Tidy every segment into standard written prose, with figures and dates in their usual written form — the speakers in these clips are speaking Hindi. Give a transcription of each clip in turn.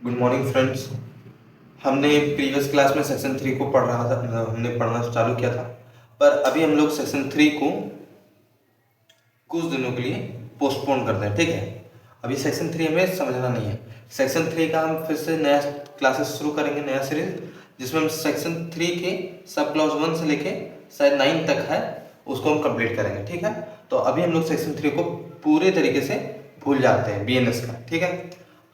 Good morning friends. हमने प्रीवियस क्लास में सेक्शन 3 को पढ़ रहा था, हमने पढ़ना चालू किया था, पर अभी हम लोग सेक्शन 3 को कुछ दिनों के लिए पोस्टपोन करते हैं। ठीक है, अभी सेक्शन 3 हमें समझना नहीं है। सेक्शन 3 का हम फिर से नया क्लासेस शुरू करेंगे, नया सीरीज, जिसमें हम सेक्शन 3 के सब क्लॉज 1 से लेके शायद 9 तक है, उसको हम कंप्लीट करेंगे। ठीक है, तो अभी हम लोग सेक्शन 3 को पूरे तरीके से भूल जाते हैं, बीएनएस का। ठीक है,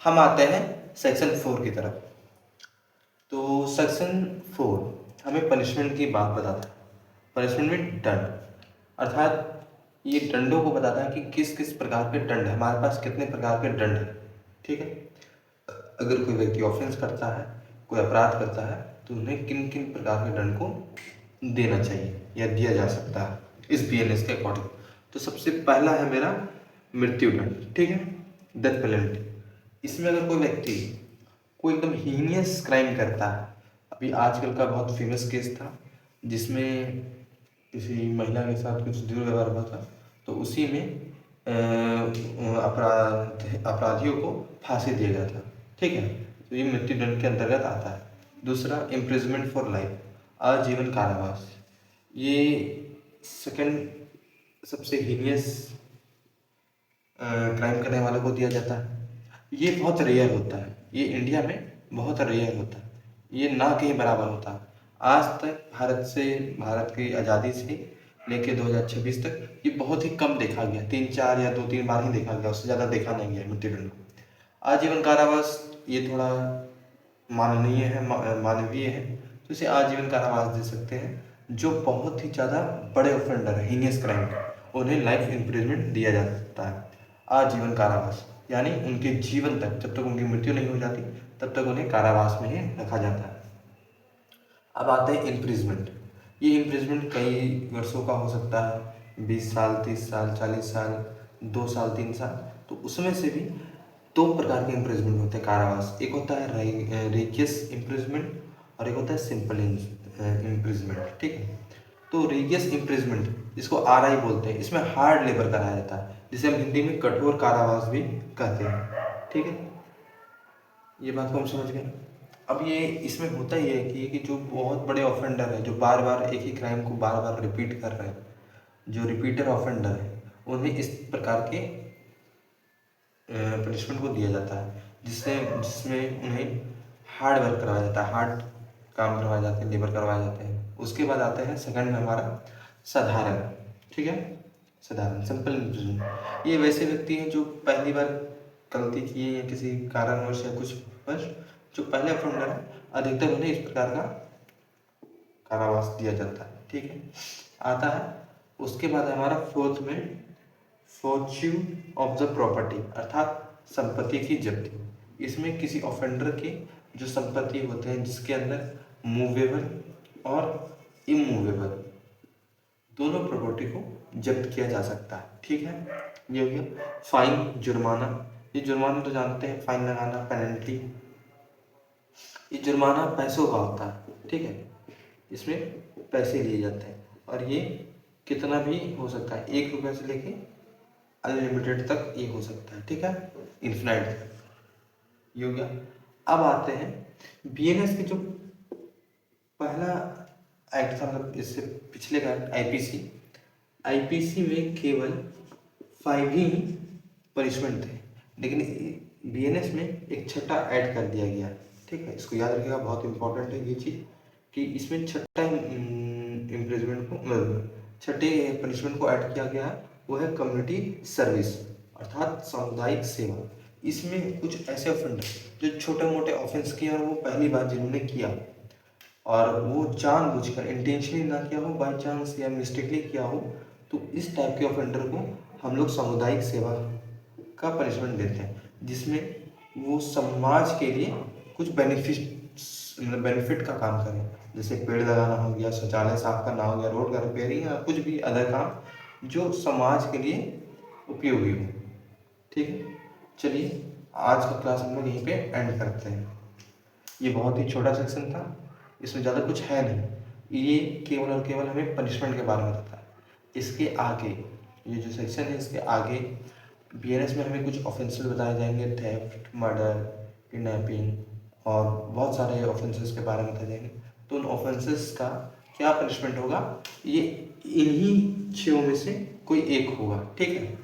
हम आते हैं सेक्शन 4 की तरफ। तो सेक्शन 4 हमें पनिशमेंट की बात बताता है। पनिशमेंट में दंड, अर्थात ये दंडों को बताता है कि किस किस प्रकार के दंड है, हमारे पास कितने प्रकार के दंड है। ठीक है, अगर कोई व्यक्ति ऑफेंस करता है, कोई अपराध करता है, तो उन्हें किन किन प्रकार के दंड को देना चाहिए या दिया जा सकता है इस बीएनएस के अकॉर्डिंग। तो सबसे पहला है मेरा मृत्यु दंड। ठीक है, डेथ पेनल्टी। इसमें अगर कोई व्यक्ति कोई एकदम हीनियस क्राइम करता है, अभी आजकल का बहुत फेमस केस था जिसमें किसी महिला के साथ कुछ दुर्व्यवहार हुआ था, तो उसी में अपराधियों को फांसी दिया गया था। ठीक है, तो ये मृत्युदंड के अंतर्गत आता है। दूसरा, इम्प्रिजमेंट फॉर लाइफ, आजीवन कारावास। ये सेकंड सबसे हीनियस क्राइम करने वालों को दिया जाता है। ये बहुत रेयर होता है, ये इंडिया में बहुत रेयर होता है, ये ना कहीं बराबर होता है। आज तक भारत की आज़ादी से लेके 2026 तक ये बहुत ही कम देखा गया, 3-4 या 2-3 बार ही देखा गया, उससे ज़्यादा देखा नहीं गया मृत्युदंड को। आजीवन कारावास ये थोड़ा माननीय है, मानवीय है, तो इसे आजीवन कारावास दे सकते हैं। जो बहुत ही ज़्यादा बड़े ऑफेंडर है, हीनियस क्राइम, उन्हें लाइफ इम्प्रिजमेंट दिया जाता है, आजीवन कारावास, यानी उनके जीवन तक, जब तक उनकी मृत्यु नहीं हो जाती तब तक उन्हें कारावास में ही रखा जाता है। अब आते हैं इम्प्रिजमेंट। ये इम्प्रिजमेंट कई वर्षों का हो सकता है, 20 साल, 30 साल, 40 साल, 2 साल, 3 साल। तो उसमें से भी दो प्रकार के इम्प्रिजमेंट होते हैं कारावास। एक होता है रेगियस इम्प्रिजमेंट और एक होता है सिंपल इम्प्रिजमेंट। ठीक है, तो रेगियस इम्प्रिजमेंट, इसको आरआई बोलते हैं, इसमें हार्ड लेबर कराया जाता है, जिसे हम हिंदी में कठोर कारावास भी कहते हैं। ठीक है, ये बात को हम समझ गए। अब ये इसमें होता ही है कि जो बहुत बड़े ऑफेंडर है, जो बार बार एक ही क्राइम को बार बार रिपीट कर रहे हैं, जो रिपीटर ऑफेंडर है, उन्हें इस प्रकार के पनिशमेंट को दिया जाता है, जिसमें उन्हें हार्ड वर्क करवाया जाता है, हार्ड काम करवाए जाते हैं, लेबर करवाए जाते हैं। उसके बाद आता है सेकंड में हमारा साधारण। ठीक है, साधारण, सिंपल इम्प्रिजमेंट। ये वैसे व्यक्ति हैं जो पहली बार गलती किए या किसी कारणवश या कुछ वश जो पहले ऑफेंडर है, अधिकतर उन्हें इस प्रकार का कारावास दिया जाता है। ठीक है, आता है उसके बाद हमारा फोर्थ में फॉर्च्यून ऑफ द प्रॉपर्टी, अर्थात संपत्ति की जब्ती। इसमें किसी ऑफेंडर के जो संपत्ति होते हैं, जिसके अंदर मूवेबल और इमूवेबल दोनों प्रॉपर्टी को जब्त किया जा सकता है। ठीक है, ये हो गया। फाइन, जुर्माना। ये जुर्माना तो जानते हैं, फाइन लगाना, पेनल्टी। ये जुर्माना पैसों का होता है। ठीक है, इसमें पैसे लिए जाते हैं और ये कितना भी हो सकता है, 1 रुपये से लेके अनलिमिटेड तक ये हो सकता है। ठीक है, इन्फिनाइट तक ये हो गया। अब आते हैं बीएनएस के जो पहला एक्ट था, मतलब इससे पिछले का आईपीसी। आईपीसी में केवल 5 ही पनिशमेंट थे, लेकिन बीएनएस में एक छठा ऐड कर दिया गया। ठीक है, इसको याद रखिएगा, बहुत इंपॉर्टेंट है ये चीज़ कि इसमें छठा इम्प्रिजमेंट को, छठे पनिशमेंट को ऐड किया गया है, वो है कम्युनिटी सर्विस, अर्थात सामुदायिक सेवा। इसमें कुछ ऐसे ऑफेंडर जो छोटे मोटे ऑफेंस किए और वो पहली बार जिन्होंने किया और वो जानबूझकर इंटेंशनली ना किया हो, बाई चांस या मिस्टेकली किया हो, तो इस टाइप के ऑफेंडर को हम लोग सामुदायिक सेवा का पनिशमेंट देते हैं, जिसमें वो समाज के लिए कुछ बेनिफिट का काम करें। जैसे पेड़ लगाना हो गया, शौचालय साफ करना हो गया, रोड का रिपेयरिंग या कुछ भी अदर काम जो समाज के लिए उपयोगी हो। ठीक है, चलिए आज का क्लास हम लोग यहीं पे एंड करते हैं। ये बहुत ही छोटा सेक्शन था, इसमें ज़्यादा कुछ है नहीं, ये केवल और केवल हमें पनिशमेंट के बारे में बताता है। इसके आगे ये जो सेक्शन है, इसके आगे बीएनएस में हमें कुछ ऑफेंसेस बताए जाएंगे, थेफ्ट, मर्डर, किडनैपिंग और बहुत सारे ऑफेंसेस के बारे में बताएंगे। तो उन ऑफेंसेस का क्या पनिशमेंट होगा, ये इन्हीं 6 में से कोई एक होगा, ठीक है।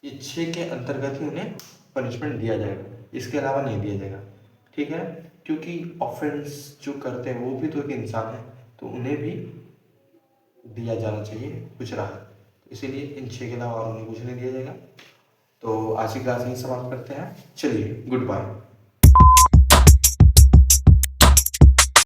ये 6 के अंतर्गत ही उन्हें पनिशमेंट दिया जाएगा, इसके अलावा नहीं दिया जाएगा, ठीक है। क्योंकि ऑफेंस जो करते हैं वो भी तो एक इंसान है, तो उन्हें भी दिया जाना चाहिए कुछ राहत, इसीलिए इन 6 के अलावा और उन्हें कुछ नहीं दिया जाएगा। तो आज की क्लास यहीं समाप्त करते हैं, चलिए गुड बाय।